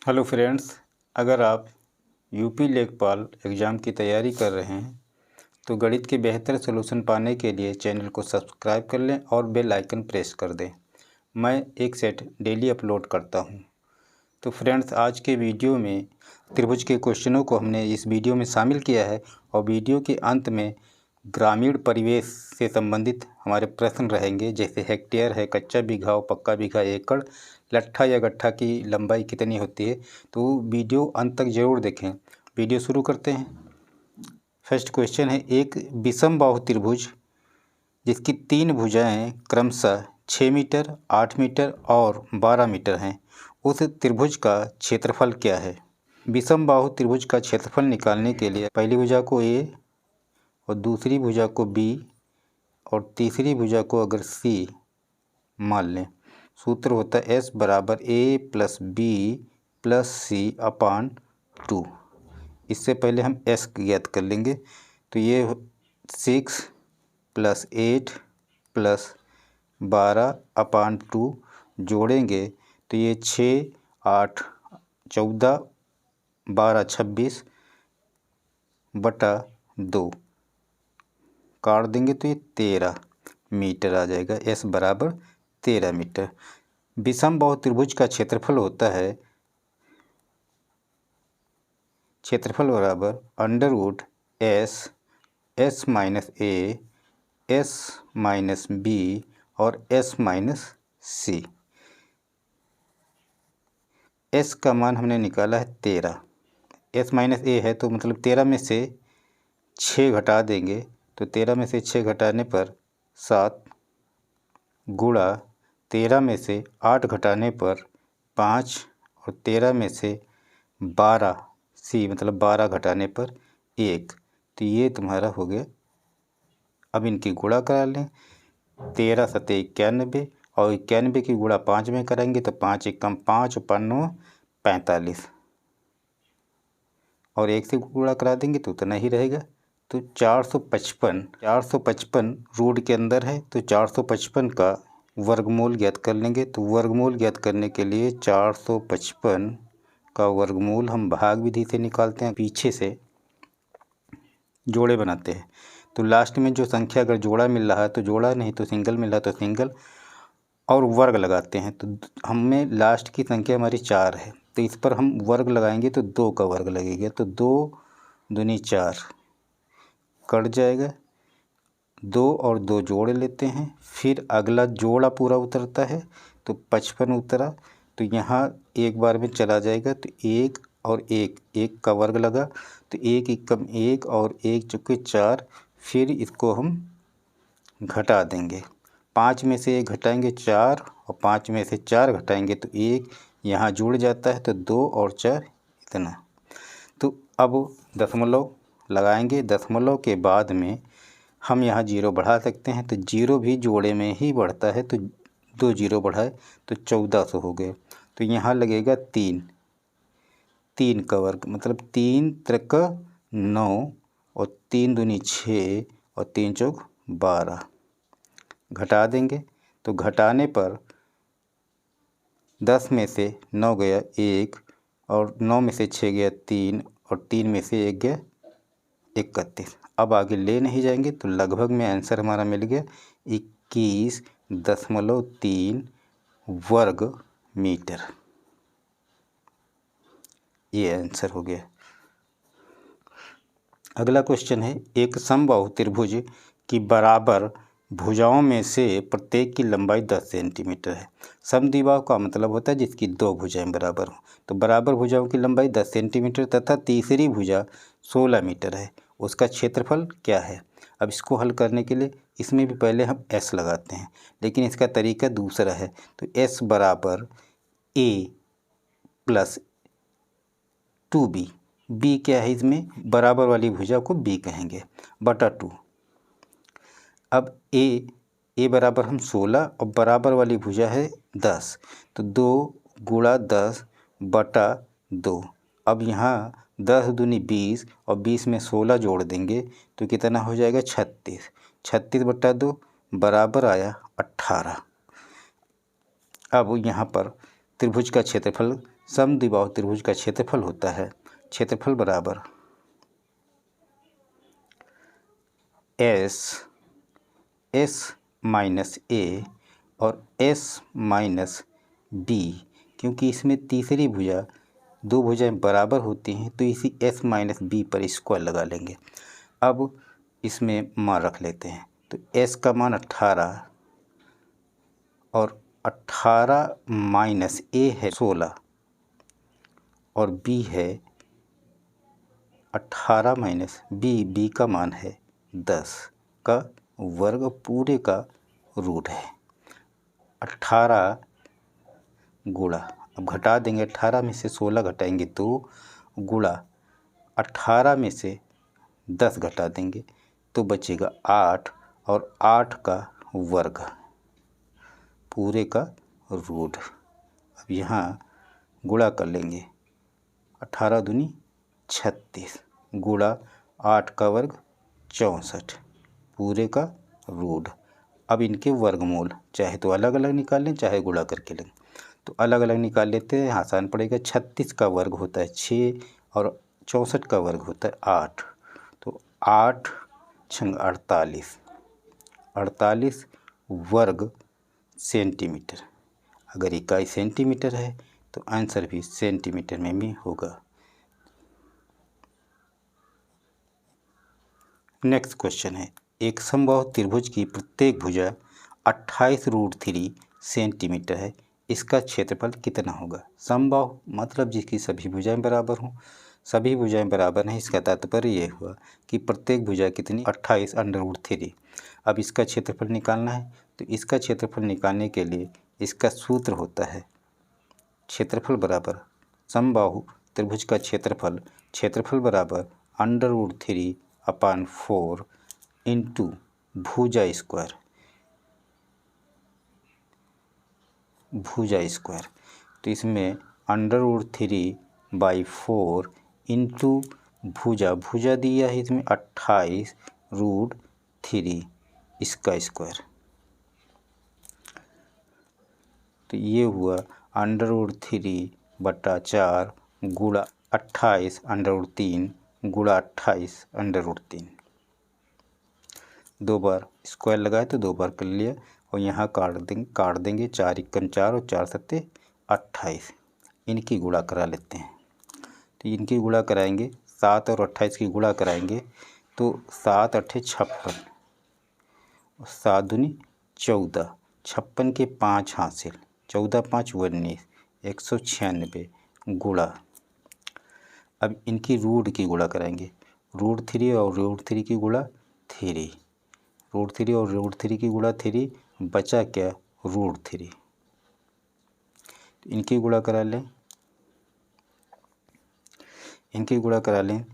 Hello friends, अगर आप UP लेखपाल एग्ज़ाम की तैयारी कर रहे हैं तो गणित के बेहतर सलूशन पाने के लिए चैनल को सब्सक्राइब कर लें और बेल आइकन प्रेस कर दें। मैं एक सेट डेली अपलोड करता हूं। तो फ्रेंड्स, आज के वीडियो में त्रिभुज के क्वेश्चनों को हमने इस वीडियो में शामिल किया है और वीडियो के अंत में ग्रामीण परिवेश से संबंधित हमारे प्रश्न रहेंगे, जैसे हेक्टेयर है, कच्चा बीघा और पक्का बीघा, एकड़, लट्ठा या गट्ठा की लंबाई कितनी होती है। तो वीडियो अंत तक ज़रूर देखें। वीडियो शुरू करते हैं। फर्स्ट क्वेश्चन है, एक विषम बाहु त्रिभुज जिसकी तीन भुजाएं क्रमशः 6 मीटर, 8 मीटर और 12 मीटर हैं, उस त्रिभुज का क्षेत्रफल क्या है। विषम बाहु त्रिभुज का क्षेत्रफल निकालने के लिए पहली भुजा को ए और दूसरी भुजा को बी और तीसरी भुजा को अगर सी मान लें, सूत्र होता है S बराबर A प्लस बी प्लस सी अपान 2। इससे पहले हम S ज्ञात कर लेंगे। तो ये 6 प्लस 8 प्लस 12 अपान 2 जोड़ेंगे तो ये 6, 8, 14, 12, 26 बटा 2 काट देंगे तो ये 13 मीटर आ जाएगा। S बराबर 13 मीटर। विषम बाहु त्रिभुज का क्षेत्रफल होता है, क्षेत्रफल बराबर अंडर रूट S माइनस ए, S माइनस बी और S माइनस सी। S का मान हमने निकाला है 13, S माइनस ए है तो मतलब 13 में से 6 घटा देंगे तो 13 में से 6 घटाने पर 7 गुणा 13 में से 8 घटाने पर 5 और 13 में से 12 सी मतलब 12 घटाने पर 1। तो ये तुम्हारा हो गया। अब इनकी गुणा करा लें। 13 सते 91 और 91 की गुणा 5 में करेंगे तो 5 एकम 5 और 5 45 और 1 से गुणा करा देंगे तो उतना ही रहेगा। तो 455 रूट के अंदर है तो 455 का वर्गमूल ज्ञात कर लेंगे। तो वर्गमूल ज्ञात करने के लिए 455 का वर्गमूल हम भाग विधि से निकालते हैं, पीछे से जोड़े बनाते हैं। तो लास्ट में जो संख्या अगर जोड़ा मिल रहा है तो जोड़ा, नहीं तो सिंगल मिल रहा तो सिंगल, और वर्ग लगाते हैं। तो हमें लास्ट की संख्या हमारी 4 है तो इस पर हम वर्ग लगाएंगे तो 2 का वर्ग लगेगा। तो 2 दूनी 4 कट जाएगा, 2 और 2 जोड़ लेते हैं, फिर अगला जोड़ा पूरा उतरता है तो 55 उतरा तो यहाँ एक बार में चला जाएगा तो 1 और 1, 1 का वर्ग लगा तो 1 एकम 1 और 1 चुके 4। फिर इसको हम घटा देंगे, 5 में से 1 घटाएंगे 4 और 5 में से 4 घटाएंगे तो 1 यहाँ जुड़ जाता है तो 2 और 4 इतना। तो अब दशमलव लगाएंगे, दशमलव के बाद में हम यहाँ 0 बढ़ा सकते हैं तो 0 भी जोड़े में ही बढ़ता है तो 2 0 बढ़ाए तो 1400 हो गए। तो यहाँ लगेगा 3 का वर्ग मतलब 3 त्रिक 9 और 3 दूनी 6 और 3 चौक 12 घटा देंगे। तो घटाने पर 10 में से 9 गया 1 और 9 में से 6 गया 3 और 3 में से 1 गया 31। अब आगे ले नहीं जाएंगे तो लगभग में आंसर हमारा मिल गया 21.3 वर्ग मीटर। ये आंसर हो गया। अगला क्वेश्चन है, एक समबाहु त्रिभुज की बराबर भुजाओं में से प्रत्येक की लंबाई 10 सेंटीमीटर है। समद्विबाहु का मतलब होता है जिसकी 2 भुजाएं बराबर हों। तो बराबर भुजाओं की लंबाई 10 सेंटीमीटर तथा तीसरी भुजा 16 मीटर है, उसका क्षेत्रफल क्या है। अब इसको हल करने के लिए इसमें भी पहले हम S लगाते हैं, लेकिन इसका तरीका दूसरा है। तो S बराबर A प्लस 2B, B क्या है, इसमें बराबर वाली भुजा को B कहेंगे, बटा 2। अब A बराबर हम 16 और बराबर वाली भुजा है 10 तो 2 गुणा 10 बटा 2। अब यहाँ 10 दूनी 20 और 20 में 16 जोड़ देंगे तो कितना हो जाएगा 36। 36 बटा 2 बराबर आया 18। अब यहाँ पर त्रिभुज का क्षेत्रफल समद्विबाहु त्रिभुज का क्षेत्रफल होता है, क्षेत्रफल बराबर एस माइनस ए और एस माइनस बी, क्योंकि इसमें तीसरी भुजा, दो भुजाएं बराबर होती हैं तो इसी एस माइनस बी पर स्क्वायर लगा लेंगे। अब इसमें मान रख लेते हैं, तो एस का मान 18 और 18 माइनस ए है 16 और बी है 18 माइनस बी का मान है 10 का वर्ग पूरे का रूट है। 18 गुणा, अब घटा देंगे, 18 में से 16 घटाएंगे तो गुणा 18 में से 10 घटा देंगे तो बचेगा 8 और 8 का वर्ग पूरे का रूट। अब यहाँ गुणा कर लेंगे, 18 दूनी 36 गुणा 8 का वर्ग 64 पूरे का रूट। अब इनके वर्गमूल चाहे तो अलग अलग निकाल लें चाहे गुणा करके लें, तो अलग अलग निकाल लेते हैं, आसान पड़ेगा। 36 का वर्ग होता है 6 और 64 का वर्ग होता है 8, तो 8 छंग 48, 48 वर्ग सेंटीमीटर। अगर इकाई सेंटीमीटर है तो आंसर भी सेंटीमीटर में भी होगा। नेक्स्ट क्वेश्चन है, एक समबाहु त्रिभुज की प्रत्येक भुजा 28√3 सेंटीमीटर है, इसका क्षेत्रफल कितना होगा। समबाहु मतलब जिसकी सभी भुजाएं बराबर हों, सभी भुजाएं बराबर हैं, इसका तात्पर्य ये हुआ कि प्रत्येक भुजा कितनी 28√3। अब इसका क्षेत्रफल निकालना है, तो इसका क्षेत्रफल निकालने के लिए इसका सूत्र होता है क्षेत्रफल बराबर समबाहु त्रिभुज का क्षेत्रफल, क्षेत्रफल बराबर √3/4 इंटू भुजा स्क्वायर, भुजा स्क्वायर। तो इसमें √3/4 इंटू भुजा, भुजा दिया है इसमें 28√3 इसका स्क्वायर, तो ये हुआ √3/4 गुणा 28√3 गुणा 28√3। दो बार स्क्वायर लगाए तो दो बार कर लिया और यहाँ काट देंगे 4 × 4 और 4 × 7 28। इनकी गुणा करा लेते हैं, तो इनकी गुणा कराएंगे, 7 और 28 की गुणा कराएंगे तो 7 × 8 = 56 और 7 दूनी 14, 56 के 5 हासिल, 14 × 5 = 19, 196 गुणा। अब इनकी रूट की गुणा कराएंगे, √3 और √3 की गुणा 3, √3 और √3 की गुणा 3, बचा क्या √3। इनकी गुणा करा लें, इनकी गुणा करा लें,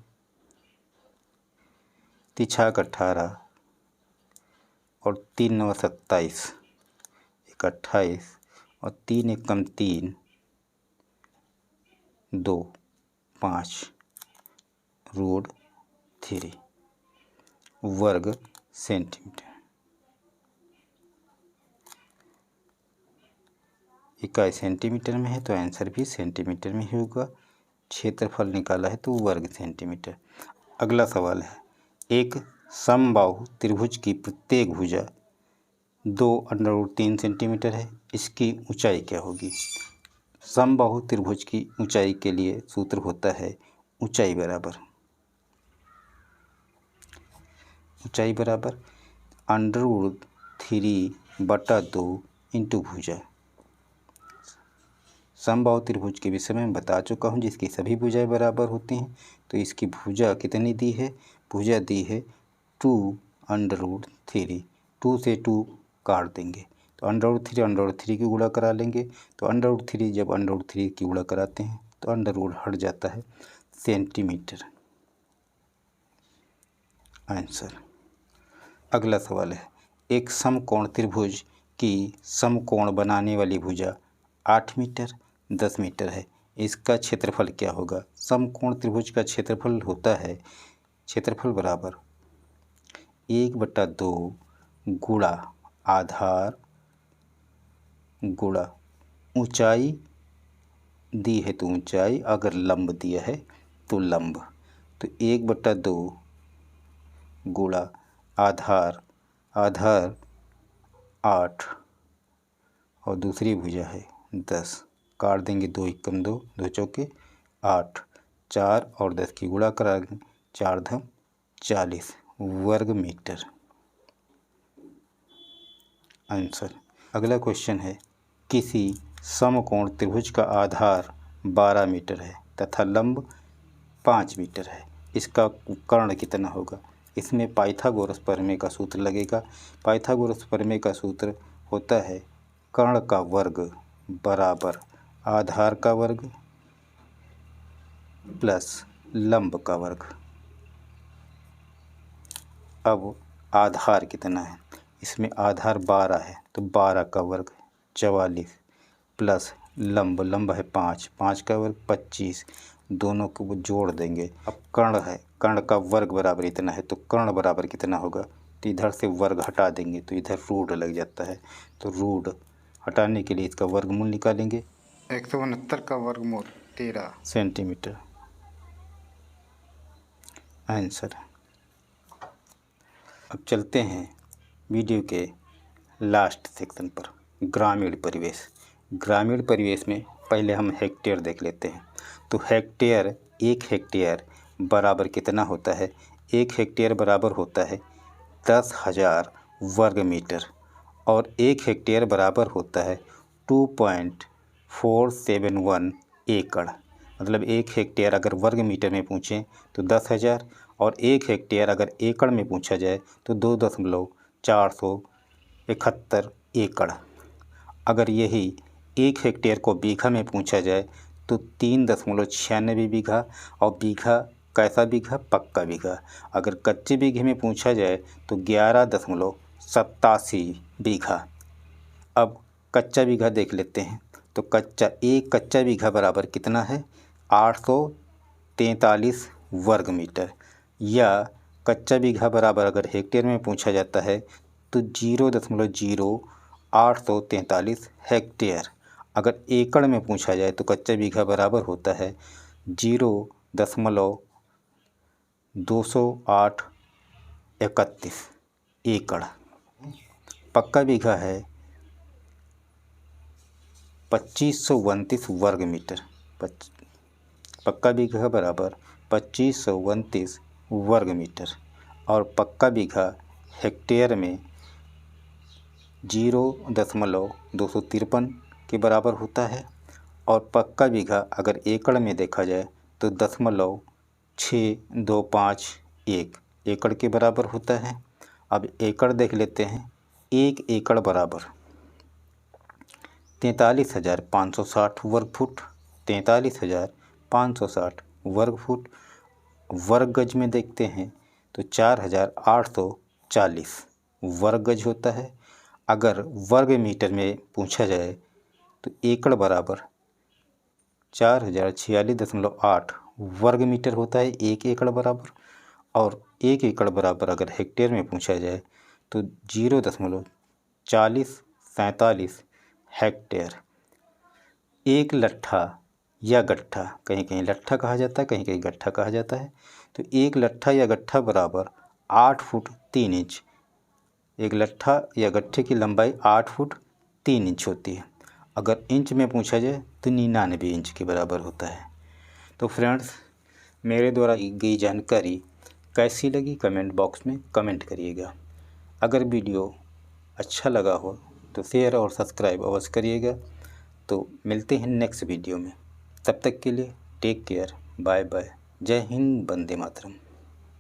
3 × 18 और 3 × 9 = 27, 28 और 3 × 1 = 3, 2 5 √3 वर्ग सेंटीमीटर। इकाई सेंटीमीटर में है तो आंसर भी सेंटीमीटर में ही होगा। क्षेत्रफल निकाला है तो वर्ग सेंटीमीटर। अगला सवाल है, एक समबाहु त्रिभुज की प्रत्येक भुजा 2√3 सेंटीमीटर है, इसकी ऊंचाई क्या होगी। समबाहु त्रिभुज की ऊंचाई के लिए सूत्र होता है ऊंचाई बराबर √3/2 इंटू भुजा। समबाहु त्रिभुज के विषय में बता चुका हूँ, जिसकी सभी भुजाएं बराबर होती हैं, तो इसकी भुजा कितनी दी है, भुजा दी है 2√3, 2 से 2 काट देंगे तो √3 की गुणा करा लेंगे, तो √3 जब √3 की गुणा कराते हैं तो अंडर हट जाता है सेंटीमीटर आंसर। अगला सवाल है, एक समकोण त्रिभुज की समकोण बनाने वाली भुजा 8 मीटर 10 मीटर है, इसका क्षेत्रफल क्या होगा। समकोण त्रिभुज का क्षेत्रफल होता है क्षेत्रफल बराबर 1/2 गुणा आधार गुणा ऊंचाई दी है तो ऊंचाई, अगर लंब दिया है तो लंब। तो 1/2 गुणा आधार 8 और दूसरी भुजा है 10, काट देंगे 2 एकम 2, 2 चौके 8, 4 और 10 की गुणा करा 4 धम 40 वर्ग मीटर आंसर। अगला क्वेश्चन है, किसी समकोण त्रिभुज का आधार 12 मीटर है तथा लंब 5 मीटर है, इसका कर्ण कितना होगा। इसमें पाइथागोरस प्रमेय का सूत्र लगेगा। पाइथागोरस प्रमेय का सूत्र होता है कर्ण का वर्ग बराबर आधार का वर्ग प्लस लंब का वर्ग। अब आधार कितना है, इसमें आधार 12 है तो 12 का वर्ग 44 प्लस लंब है 5, 5 का वर्ग 25, दोनों को जोड़ देंगे। अब कर्ण है, कर्ण का वर्ग बराबर इतना है तो कर्ण बराबर कितना होगा, तो इधर से वर्ग हटा देंगे तो इधर रूट लग जाता है, तो रूट हटाने के लिए इसका वर्गमूल निकालेंगे। 169 का वर्गमूल 13 सेंटीमीटर आंसर। अब चलते हैं वीडियो के लास्ट सेक्शन पर, ग्रामीण परिवेश। ग्रामीण परिवेश में पहले हम हेक्टेयर देख लेते हैं। तो हेक्टेयर, 1 हेक्टेयर बराबर कितना होता है, 1 हेक्टेयर बराबर होता है 10,000 वर्ग मीटर और 1 हेक्टेयर बराबर होता है 2.471 एकड़। मतलब 1 हेक्टेयर अगर वर्ग मीटर में पूछें तो 10,000 और 1 हेक्टेयर अगर एकड़ में पूछा जाए तो 2.471 एकड़। अगर यही 1 हेक्टेयर को बीघा में पूछा जाए तो 3.96 बीघा, और बीघा कैसा बीघा, पक्का बीघा। अगर कच्चे बीघे में पूछा जाए तो 11.87 बीघा। अब कच्चा बीघा देख लेते हैं। तो एक कच्चा बीघा बराबर कितना है, 843 वर्ग मीटर। या कच्चा बीघा बराबर अगर हेक्टेयर में पूछा जाता है तो 0.0843 हेक्टेयर। अगर एकड़ में पूछा जाए तो कच्चा बीघा बराबर होता है 0.2831 एकड़। पक्का बीघा है 2529 वर्ग मीटर। पक्का बीघा बराबर 2529 वर्ग मीटर और पक्का बीघा हेक्टेयर में 0.253 के बराबर होता है। और पक्का बीघा अगर एकड़ में देखा जाए तो 0.6251 एकड़ के बराबर होता है। अब एकड़ देख लेते हैं। 1 एकड़ बराबर 43,560 वर्ग फुट, 43,560 वर्ग फुट। वर्ग गज में देखते हैं तो 4,840 वर्ग गज होता है। अगर वर्ग मीटर में पूछा जाए तो एकड़ बराबर 4046.8 वर्ग मीटर होता है 1 एकड़ बराबर। और 1 एकड़ बराबर अगर हेक्टेयर में पूछा जाए तो 0.4047 हेक्टेयर। एक लट्ठा या गट्ठा, कहीं कहीं लट्ठा कहा जाता है, कहीं कहीं गट्ठा कहा जाता है। तो एक लट्ठा या गट्ठा बराबर 8 फुट 3 इंच। एक लट्ठा या गट्ठे की लंबाई 8 फुट 3 इंच होती है। अगर इंच में पूछा जाए तो 99 इंच के बराबर होता है। तो फ्रेंड्स, मेरे द्वारा दी गई जानकारी कैसी लगी कमेंट बॉक्स में कमेंट करिएगा। अगर वीडियो अच्छा लगा हो तो शेयर और सब्सक्राइब अवश्य करिएगा। तो मिलते हैं नेक्स्ट वीडियो में, तब तक के लिए टेक केयर, बाय बाय, जय हिंद, वंदे मातरम।